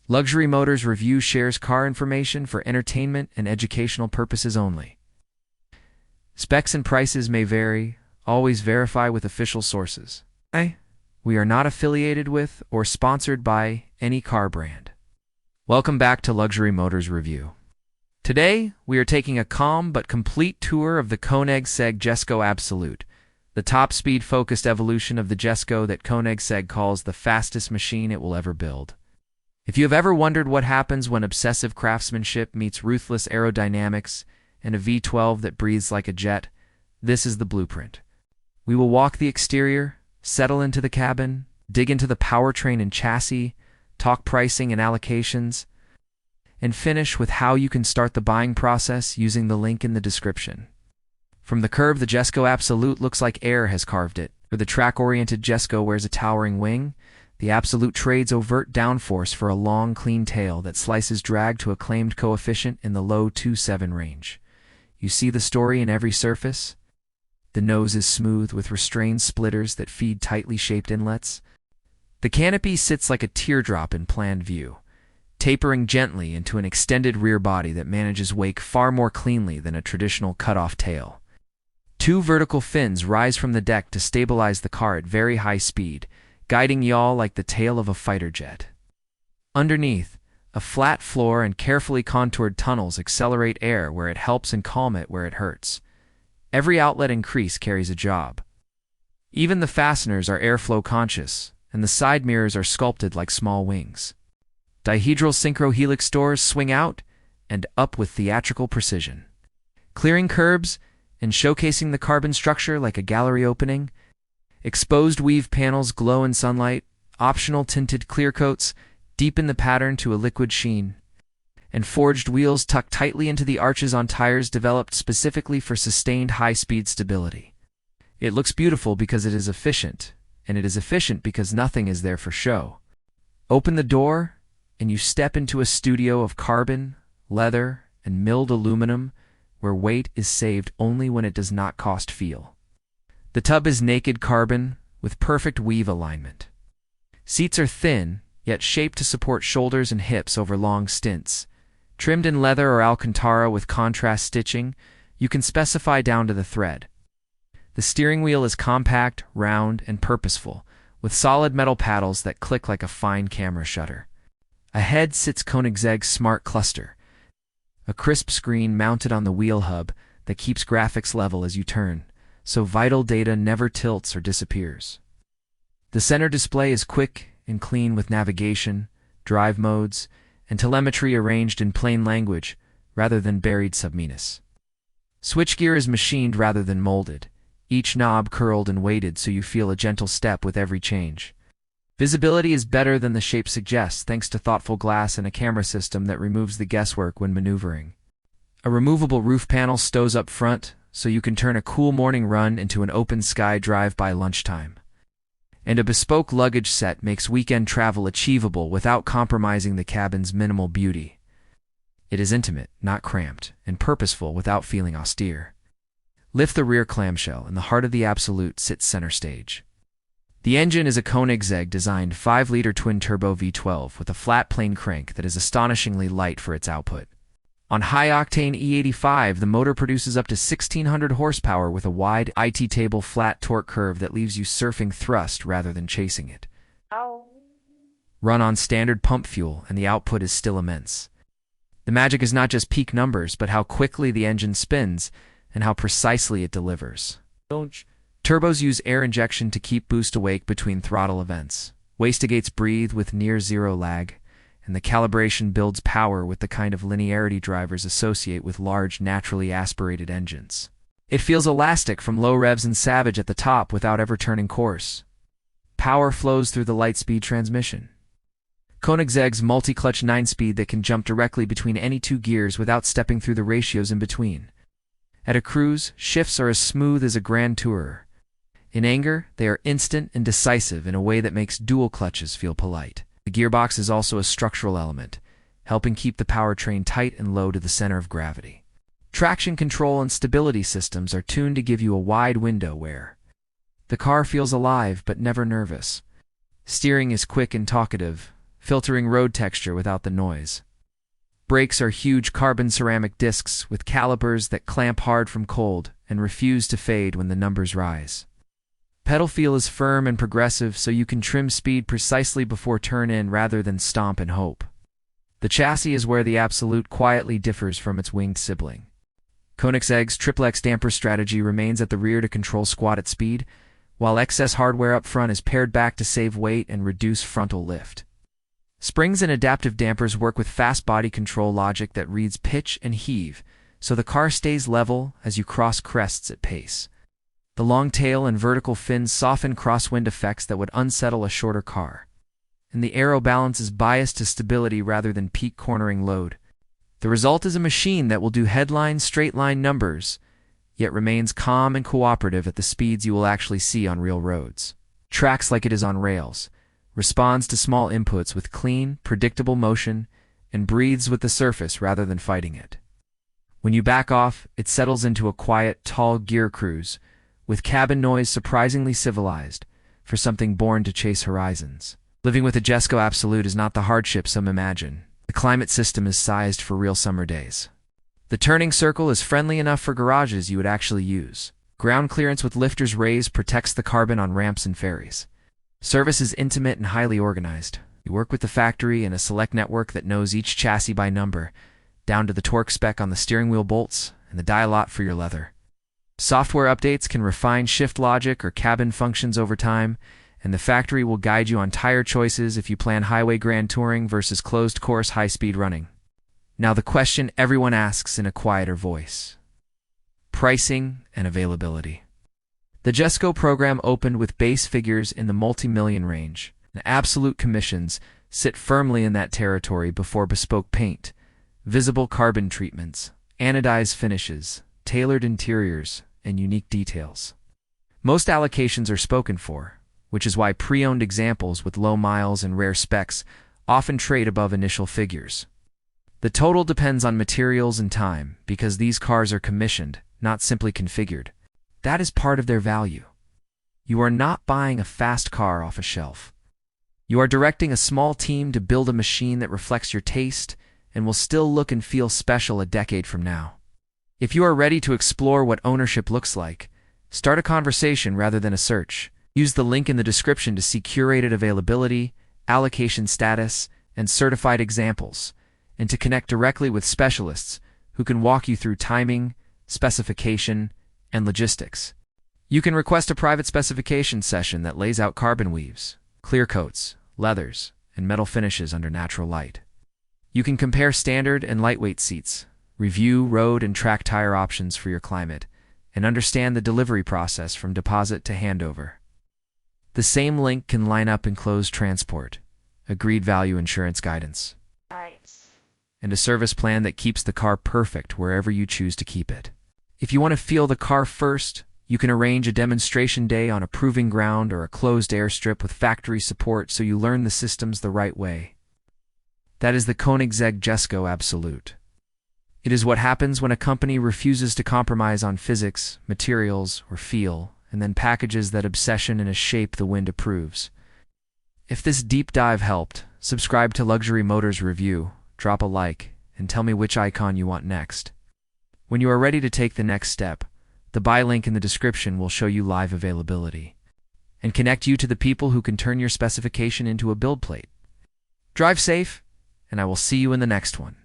Luxury Motors Review shares car information for entertainment and educational purposes only. Specs and prices may vary. Always verify with official sources. We are not affiliated with or sponsored by any car brand. Welcome back to Luxury Motors Review. Today, we are taking a calm but complete tour of the Koenigsegg Jesko Absolut, the top-speed-focused evolution of the Jesko that Koenigsegg calls the fastest machine it will ever build. If you have ever wondered what happens when obsessive craftsmanship meets ruthless aerodynamics and a V12 that breathes like a jet, this is the blueprint. We will walk the exterior, settle into the cabin, dig into the powertrain and chassis, talk pricing and allocations, and finish with how you can start the buying process using the link in the description. From the curve, the Jesko Absolut looks like air has carved it. Where the track-oriented Jesko wears a towering wing, the Absolut trades overt downforce for a long, clean tail that slices drag to a claimed coefficient in the low 2.7 range. You see the story in every surface? The nose is smooth with restrained splitters that feed tightly shaped inlets. The canopy sits like a teardrop in planned view, tapering gently into an extended rear body that manages wake far more cleanly than a traditional cut-off tail. Two vertical fins rise from the deck to stabilize the car at very high speed, guiding yaw like the tail of a fighter jet. Underneath, a flat floor and carefully contoured tunnels accelerate air where it helps and calm it where it hurts. Every outlet and crease carries a job. Even the fasteners are airflow conscious, and the side mirrors are sculpted like small wings. Dihedral synchro helix doors swing out and up with theatrical precision, clearing curbs and showcasing the carbon structure like a gallery opening. Exposed weave panels glow in sunlight, optional tinted clear coats deepen the pattern to a liquid sheen, and forged wheels tuck tightly into the arches on tires developed specifically for sustained high-speed stability. It looks beautiful because it is efficient, and it is efficient because nothing is there for show. Open the door, and you step into a studio of carbon, leather, and milled aluminum, where weight is saved only when it does not cost feel. The tub is naked carbon with perfect weave alignment. Seats are thin, yet shaped to support shoulders and hips over long stints. Trimmed in leather or Alcantara with contrast stitching, you can specify down to the thread. The steering wheel is compact, round, and purposeful, with solid metal paddles that click like a fine camera shutter. Ahead sits Koenigsegg's Smart Cluster, a crisp screen mounted on the wheel hub that keeps graphics level as you turn, so vital data never tilts or disappears. The center display is quick and clean with navigation, drive modes, and telemetry arranged in plain language rather than buried submenus. Switchgear is machined rather than molded, each knob curled and weighted so you feel a gentle step with every change. Visibility is better than the shape suggests thanks to thoughtful glass and a camera system that removes the guesswork when maneuvering. A removable roof panel stows up front so you can turn a cool morning run into an open sky drive by lunchtime. And a bespoke luggage set makes weekend travel achievable without compromising the cabin's minimal beauty. It is intimate, not cramped, and purposeful without feeling austere. Lift the rear clamshell, and the heart of the Absolut sits center stage. The engine is a Koenigsegg-designed 5-liter twin-turbo V12 with a flat plane crank that is astonishingly light for its output. On high-octane E85, the motor produces up to 1,600 horsepower with a wide IT-table flat torque curve that leaves you surfing thrust rather than chasing it. Run on standard pump fuel, and the output is still immense. The magic is not just peak numbers, but how quickly the engine spins and how precisely it delivers. Turbos use air injection to keep boost awake between throttle events. Wastegates breathe with near-zero lag, and the calibration builds power with the kind of linearity drivers associate with large, naturally aspirated engines. It feels elastic from low revs and savage at the top without ever turning coarse. Power flows through the light-speed transmission. Koenigsegg's multi-clutch 9-speed that can jump directly between any two gears without stepping through the ratios in between. At a cruise, shifts are as smooth as a Grand Tourer. In anger, they are instant and decisive in a way that makes dual clutches feel polite. The gearbox is also a structural element, helping keep the powertrain tight and low to the center of gravity. Traction control and stability systems are tuned to give you a wide window where the car feels alive but never nervous. Steering is quick and talkative, filtering road texture without the noise. Brakes are huge carbon ceramic discs with calipers that clamp hard from cold and refuse to fade when the numbers rise. Pedal feel is firm and progressive, so you can trim speed precisely before turn-in rather than stomp and hope. The chassis is where the Absolut quietly differs from its winged sibling. Koenigsegg's triplex damper strategy remains at the rear to control squat at speed, while excess hardware up front is pared back to save weight and reduce frontal lift. Springs and adaptive dampers work with fast body control logic that reads pitch and heave, so the car stays level as you cross crests at pace. The long tail and vertical fins soften crosswind effects that would unsettle a shorter car. And the aero balance is biased to stability rather than peak cornering load. The result is a machine that will do headline straight-line numbers, yet remains calm and cooperative at the speeds you will actually see on real roads. Tracks like it is on rails, responds to small inputs with clean, predictable motion, and breathes with the surface rather than fighting it. When you back off, it settles into a quiet, tall gear cruise, with cabin noise surprisingly civilized for something born to chase horizons. Living with a Jesko Absolut is not the hardship some imagine. The climate system is sized for real summer days. The turning circle is friendly enough for garages you would actually use. Ground clearance with lifters raised protects the carbon on ramps and ferries. Service is intimate and highly organized. You work with the factory and a select network that knows each chassis by number, down to the torque spec on the steering wheel bolts and the dial-lot for your leather. Software updates can refine shift logic or cabin functions over time, and the factory will guide you on tire choices if you plan highway grand touring versus closed-course high-speed running. Now the question everyone asks in a quieter voice: pricing and availability. The Jesko program opened with base figures in the multi-million range. The Absolut commissions sit firmly in that territory before bespoke paint, visible carbon treatments, anodized finishes, tailored interiors, and unique details. Most allocations are spoken for, which is why pre-owned examples with low miles and rare specs often trade above initial figures. The total depends on materials and time, because these cars are commissioned, not simply configured. That is part of their value. You are not buying a fast car off a shelf. You are directing a small team to build a machine that reflects your taste and will still look and feel special a decade from now. If you are ready to explore what ownership looks like, start a conversation rather than a search. Use the link in the description to see curated availability, allocation status, and certified examples, and to connect directly with specialists who can walk you through timing, specification, and logistics. You can request a private specification session that lays out carbon weaves, clear coats, leathers, and metal finishes under natural light. You can compare standard and lightweight seats, review road and track tire options for your climate, and understand the delivery process from deposit to handover. The same link can line up enclosed transport, agreed value insurance guidance, and a service plan that keeps the car perfect wherever you choose to keep it. If you want to feel the car first, you can arrange a demonstration day on a proving ground or a closed airstrip with factory support so you learn the systems the right way. That is the Koenigsegg Jesko Absolut. It is what happens when a company refuses to compromise on physics, materials, or feel, and then packages that obsession in a shape the wind approves. If this deep dive helped, subscribe to Luxury Motors Review, drop a like, and tell me which icon you want next. When you are ready to take the next step, the buy link in the description will show you live availability and connect you to the people who can turn your specification into a build plate. Drive safe, and I will see you in the next one.